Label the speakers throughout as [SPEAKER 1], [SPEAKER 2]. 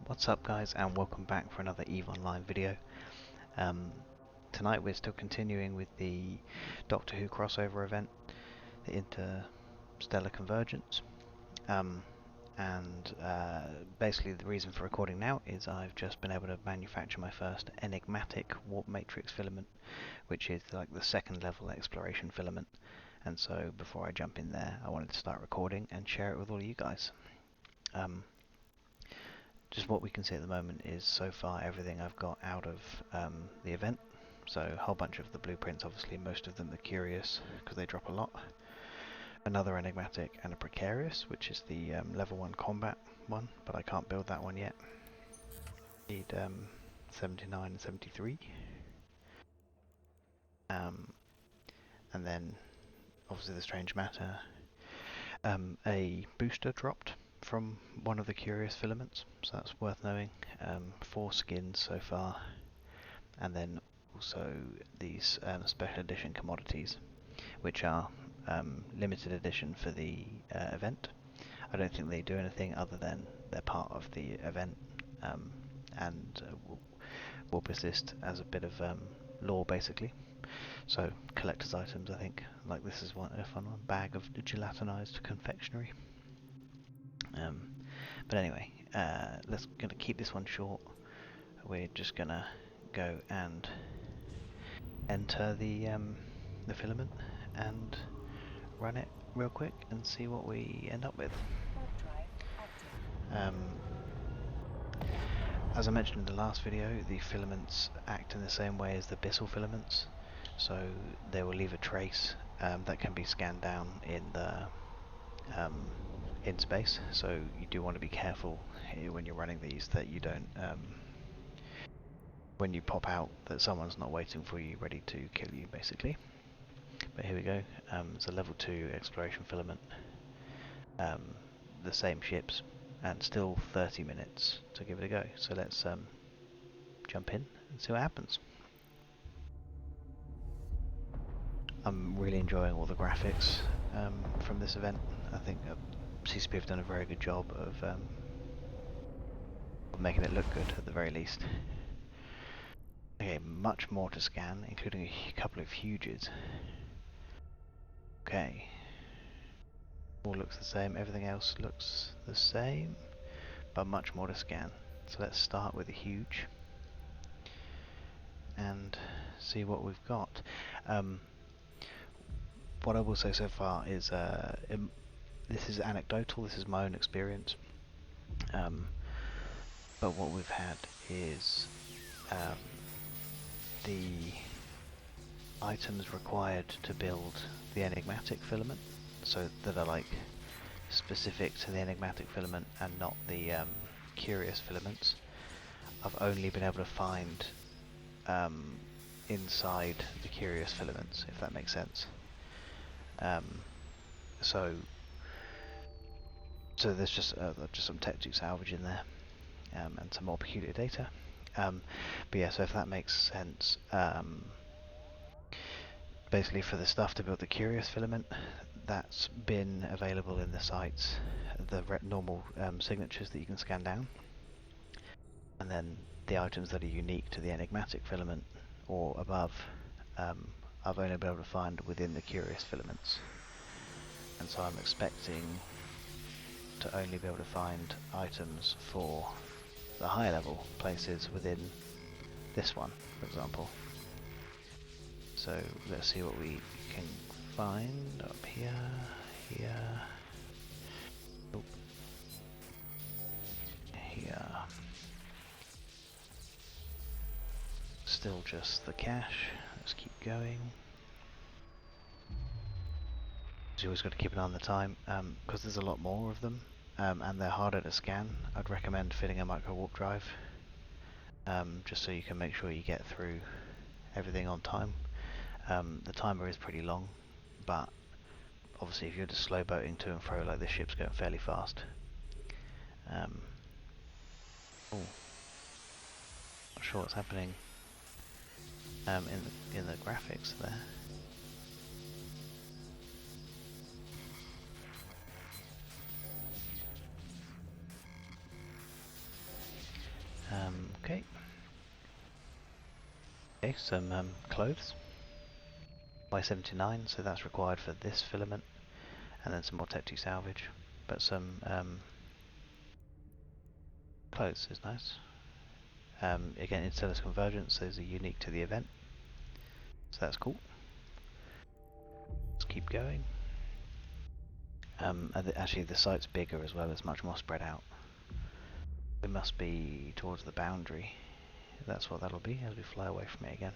[SPEAKER 1] What's up guys, and welcome back for another EVE Online video. Tonight we're still continuing with the Doctor Who crossover event, the Interstellar Convergence. Basically the reason for recording now is I've just been able to manufacture my first Enigmatic warp matrix filament, which is like the second level exploration filament. And so before I jump in there, I wanted to start recording and share it with all of you guys. Just what we can see at the moment is so far everything I've got out of the event. So a whole bunch of the blueprints, obviously most of them are curious because they drop a lot. Another enigmatic and a precarious, which is the level 1 combat one, but I can't build that one yet. Need 79 and 73. And then obviously the strange matter. A booster dropped from one of the curious filaments, so that's worth knowing. 4 skins so far, and then also these special edition commodities, which are limited edition for the event. I don't think they do anything other than they're part of the event, and will persist as a bit of lore basically. So collector's items, I think. Like this is a fun one, bag of gelatinized confectionery. But anyway, let's gonna keep this one short. We're just gonna go and enter the filament and run it real quick and see what we end up with. As I mentioned in the last video, the filaments act in the same way as the Bissell filaments, so they will leave a trace that can be scanned down in the in space. So you do want to be careful when you're running these that you don't, when you pop out, that someone's not waiting for you ready to kill you basically. But here we go. It's a level 2 exploration filament. The same ships, and still 30 minutes to give it a go. So let's jump in and see what happens. I'm really enjoying all the graphics from this event. I think CCP have done a very good job of making it look good at the very least. Okay, much more to scan, including a couple of huges. Okay. All looks the same, everything else looks the same, but much more to scan. So let's start with a huge and see what we've got. What I will say so far is this is anecdotal, this is my own experience, but what we've had is the items required to build the enigmatic filament, so that are like specific to the enigmatic filament and not the curious filaments, I've only been able to find inside the curious filaments, if that makes sense. So there's just some tech to salvage in there, and some more peculiar data. But yeah, so if that makes sense, basically for the stuff to build the curious filament, that's been available in the sites, the normal signatures that you can scan down, and then the items that are unique to the enigmatic filament or above, I've only been able to find within the curious filaments, and so I'm expecting to only be able to find items for the higher level places within this one, for example. So let's see what we can find up here, oh, here. Still just the cache. Let's keep going. So you always got to keep an eye on the time, because there's a lot more of them, and they're harder to scan. I'd recommend fitting a micro warp drive, just so you can make sure you get through everything on time. The timer is pretty long, but obviously if you're just slow boating to and fro, like this ship's going fairly fast. Oh, not sure what's happening in the graphics there. Okay. Okay, some clothes by 79, so that's required for this filament, and then some more Tech 2 salvage. But some clothes is nice. Again, Interstellar's Convergence, those are unique to the event, so that's cool. Let's keep going. Actually, the site's bigger as well, it's much more spread out. We must be towards the boundary. That's what that'll be as we fly away from it again.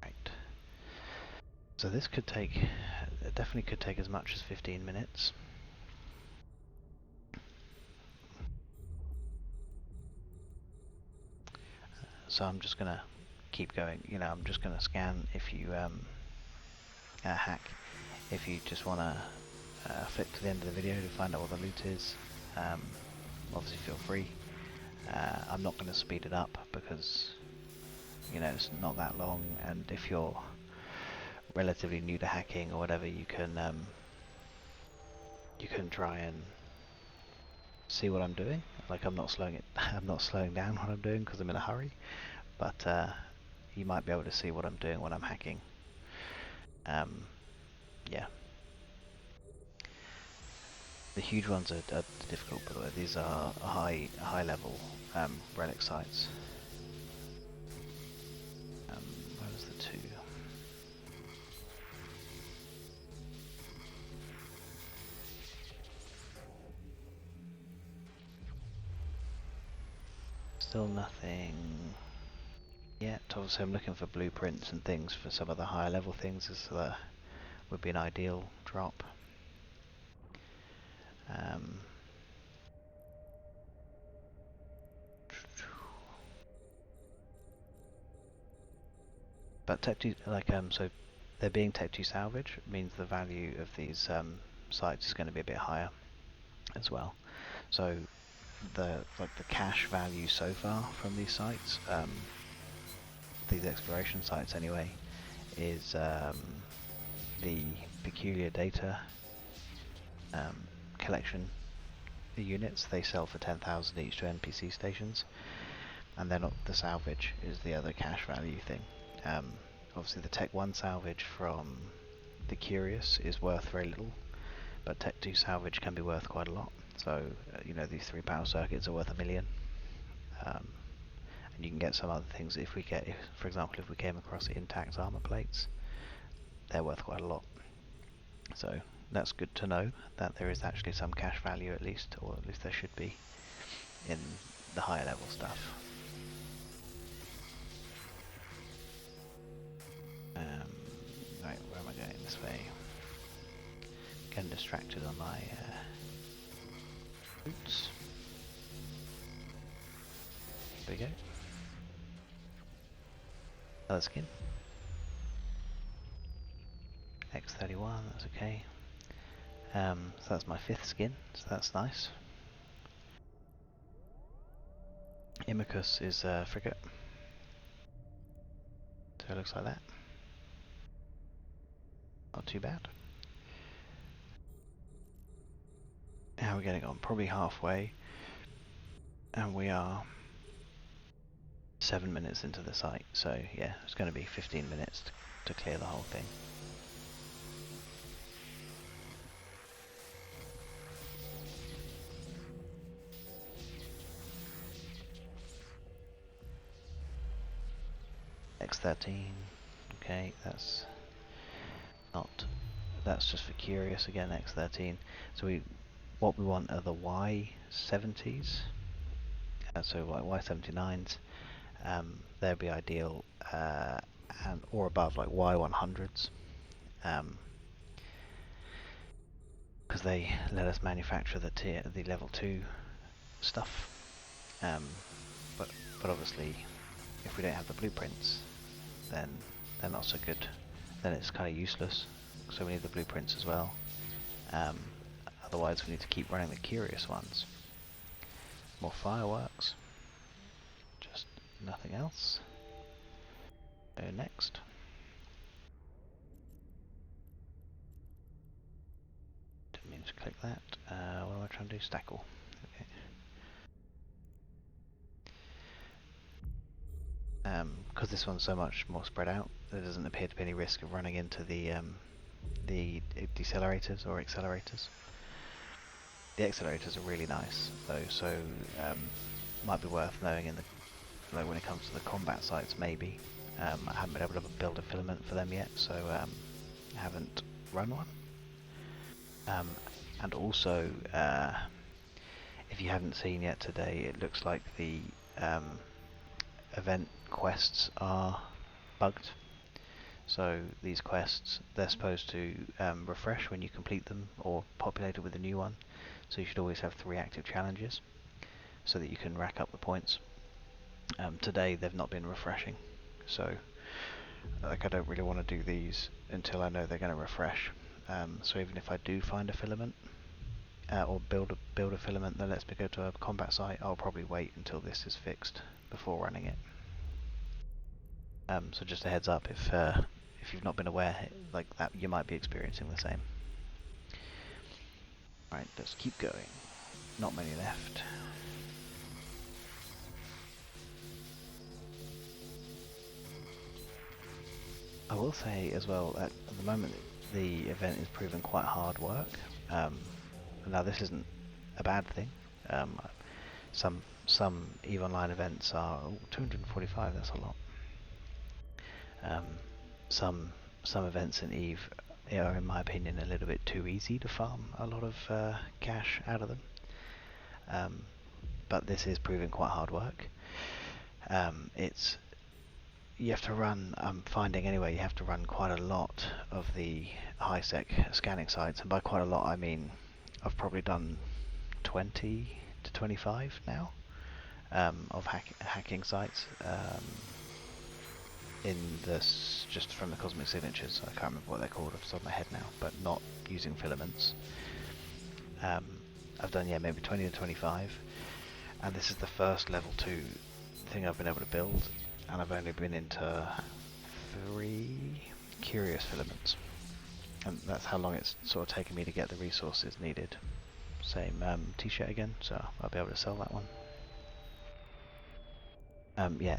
[SPEAKER 1] Right. So this could take, definitely could take as much as 15 minutes. So I'm just gonna keep going. You know, I'm just gonna scan if you hack. If you just wanna flick to the end of the video to find out what the loot is, obviously feel free. I'm not gonna speed it up because you know it's not that long, and if you're relatively new to hacking or whatever, you can try and see what I'm doing. Like I'm not slowing down what I'm doing because I'm in a hurry, but you might be able to see what I'm doing when I'm hacking. Yeah. The huge ones are difficult, by the way. These are high level relic sites. Where was the 2? Still nothing yet. Obviously I'm looking for blueprints and things for some of the higher level things, as would be an ideal drop. But Tech 2, like so they're being Tech 2 salvage means the value of these sites is going to be a bit higher as well. So the cash value so far from these sites, these exploration sites anyway, is the peculiar data collection units. They sell for 10,000 each to NPC stations, and then the salvage is the other cash value thing. Obviously the Tech 1 salvage from the Curious is worth very little, but Tech 2 salvage can be worth quite a lot. So you know, these 3 power circuits are worth $1 million, and you can get some other things. For example, if we came across intact armor plates, they're worth quite a lot. So that's good to know that there is actually some cash value, at least, or at least there should be, in the higher level stuff. Right, where am I going? This way. Getting distracted on my boots. There we go. Another skin. X31, that's okay. So that's my 5th skin, so that's nice. Imicus is a frigate. So it looks like that. Not too bad. How are we getting on? Probably halfway. And we are 7 minutes into the site, so yeah, it's going to be 15 minutes to clear the whole thing. X13, okay, that's just for curious again, X13. So what we want are the Y70s, so like Y79s, they'd be ideal, or above, like Y100s, because they let us manufacture the level 2 stuff, but obviously if we don't have the blueprints, then they're not so good. Then it's kind of useless, so we need the blueprints as well. Otherwise we need to keep running the curious ones. More fireworks, just nothing else. Go next. Didn't mean to click that. What am I trying to do? Stackle. because this one's so much more spread out, there doesn't appear to be any risk of running into the decelerators or accelerators. The accelerators are really nice though, so might be worth knowing in the when it comes to the combat sites maybe. I haven't been able to build a filament for them yet, so I haven't run one. And also, if you haven't seen yet today, it looks like the event quests are bugged. So these quests, they're supposed to refresh when you complete them or populate it with a new one. So you should always have 3 active challenges so that you can rack up the points. Today they've not been refreshing, so like I don't really want to do these until I know they're going to refresh. So even if I do find a filament or build a filament that lets me go to a combat site, I'll probably wait until this is fixed before running it. So just a heads up, if you've not been aware like that, you might be experiencing the same. Right, let's keep going. Not many left. I will say as well that at the moment the event is proving quite hard work. Now this isn't a bad thing. Some EVE Online events are 245. That's a lot. Some events in EVE are, in my opinion, a little bit too easy to farm a lot of cash out of them. But this is proving quite hard work. You have to run, I'm finding anyway, you have to run quite a lot of the high-sec scanning sites, and by quite a lot I mean I've probably done 20 to 25 now of hacking sites in this, just from the cosmic signatures. I can't remember what they're called off the top of my head now, but not using filaments. I've done maybe 20 to 25, and this is the first level 2 thing I've been able to build. And I've only been into 3 curious filaments, and that's how long it's sort of taken me to get the resources needed. Same t-shirt again, so I'll be able to sell that one.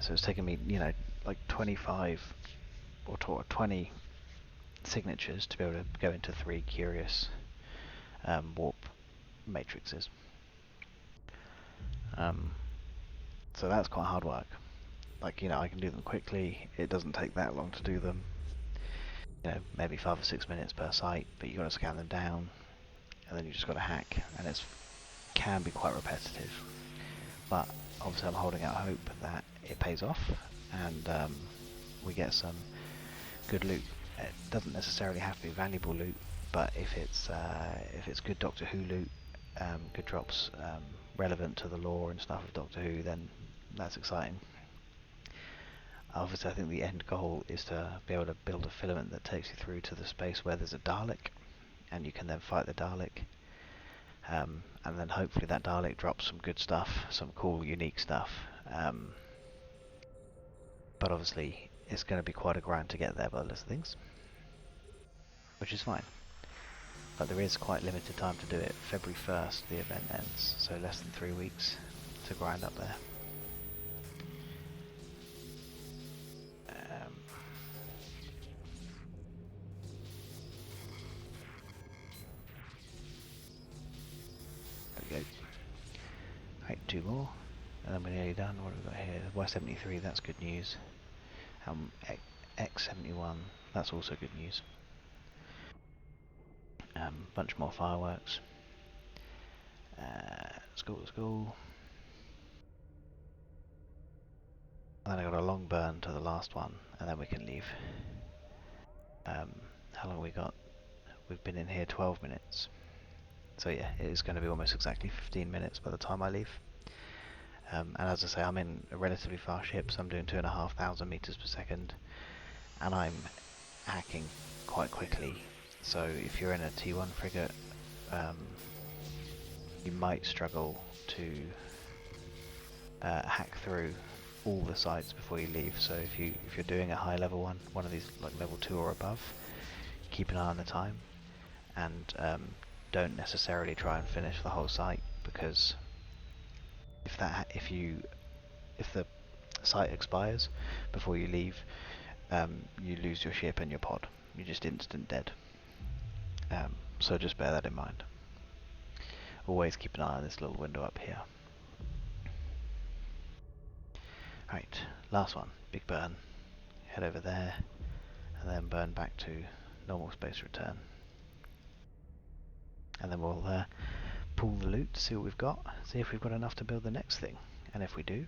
[SPEAKER 1] So it's taken me, like 25 or 20 signatures to be able to go into 3 curious warp matrices. So that's quite hard work. Like, I can do them quickly. It doesn't take that long to do them. Maybe 5 or 6 minutes per site, but you've got to scan them down, and then you just got to hack, and it can be quite repetitive. But obviously I'm holding out hope that it pays off, and we get some good loot. It doesn't necessarily have to be valuable loot, but if it's good Doctor Who loot, good drops relevant to the lore and stuff of Doctor Who, then that's exciting. Obviously I think the end goal is to be able to build a filament that takes you through to the space where there's a Dalek, and you can then fight the Dalek, and then hopefully that Dalek drops some good stuff, some cool unique stuff, but obviously it's going to be quite a grind to get there by the list of things, which is fine. But there is quite limited time to do it. February 1st the event ends, so less than 3 weeks to grind up there. There we go. Right, 2 more, and then we're nearly done. What have we got here? Y73, that's good news. X71, that's also good news. Bunch more fireworks. Let's go. And then I got a long burn to the last one, and then we can leave. How long have we got? We've been in here 12 minutes. So yeah, it is going to be almost exactly 15 minutes by the time I leave. And as I say, I'm in a relatively fast ship, so I'm doing 2,500 meters per second, and I'm hacking quite quickly. So if you're in a T1 frigate, you might struggle to hack through all the sites before you leave. So if you're doing a high level one of these like level 2 or above, keep an eye on the time, and don't necessarily try and finish the whole site, because if the sight expires before you leave, you lose your ship and your pod. You're just instant dead. So just bear that in mind. Always keep an eye on this little window up here. Right, last one, big burn. Head over there, and then burn back to normal space return. And then we'll pull the loot, see what we've got, see if we've got enough to build the next thing. And if we do,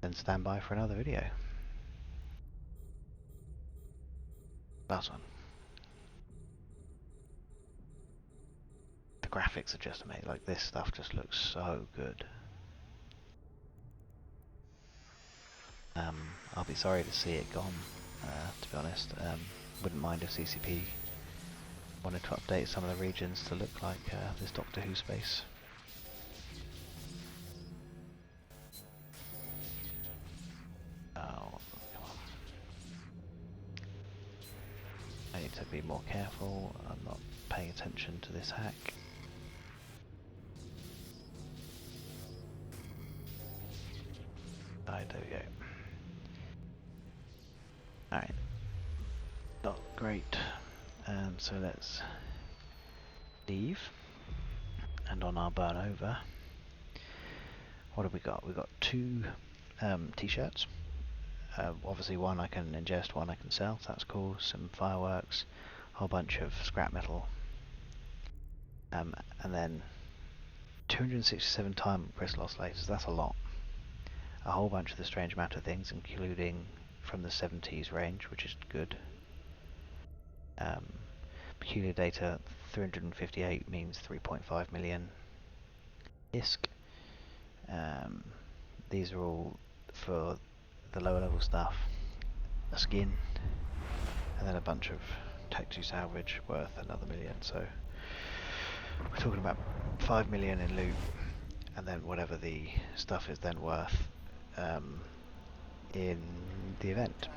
[SPEAKER 1] then stand by for another video. Last one. The graphics are just amazing. Like, this stuff just looks so good. I'll be sorry to see it gone, to be honest. Wouldn't mind if CCP wanted to update some of the regions to look like this Doctor Who space. Oh, come on. I need to be more careful. I'm not paying attention to this hack. Right, there we go. Alright. Not great. So let's leave. And on our burn over, what have we got? We've got 2 t-shirts. Obviously one I can ingest, one I can sell, so that's cool. Some fireworks, a whole bunch of scrap metal. And then 267 time crystal oscillators, that's a lot. A whole bunch of the strange matter things, including from the 70s range, which is good. Peculiar data 358 means 3.5 million. ISK. These are all for the lower level stuff. A skin, and then a bunch of Tech 2 salvage worth another million. So we're talking about 5 million in loot, and then whatever the stuff is then worth in the event.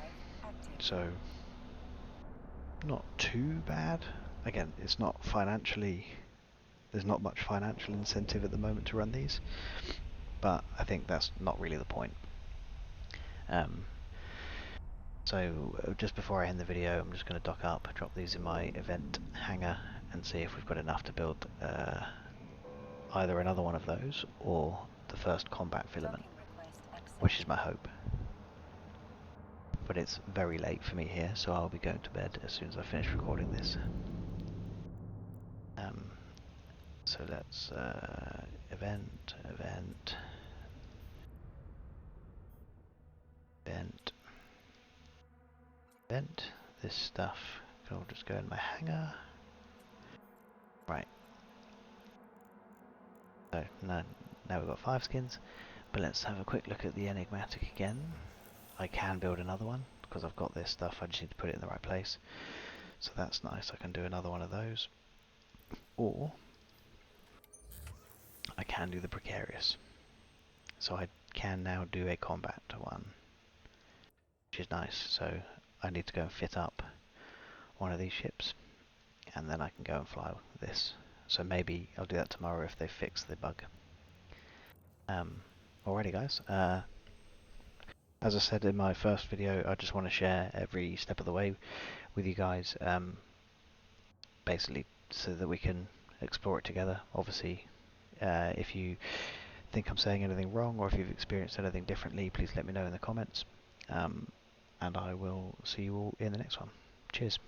[SPEAKER 1] So not too bad. Again, it's not financially, there's not much financial incentive at the moment to run these, but I think that's not really the point. So just before I end the video, I'm just going to dock up, drop these in my event hangar, and see if we've got enough to build either another one of those or the first combat filament, which is my hope. But it's very late for me here, so I'll be going to bed as soon as I finish recording this. So let's event. This stuff can all just go in my hangar. Right. So now we've got 5 skins, but let's have a quick look at the Enigmatic again. I can build another one because I've got this stuff, I just need to put it in the right place. So that's nice, I can do another one of those. Or I can do the Precarious. So I can now do a combat one, which is nice. So I need to go and fit up one of these ships, and then I can go and fly with this. So maybe I'll do that tomorrow if they fix the bug. Alrighty guys, as I said in my first video, I just want to share every step of the way with you guys, basically so that we can explore it together. Obviously, if you think I'm saying anything wrong or if you've experienced anything differently, please let me know in the comments, and I will see you all in the next one. Cheers.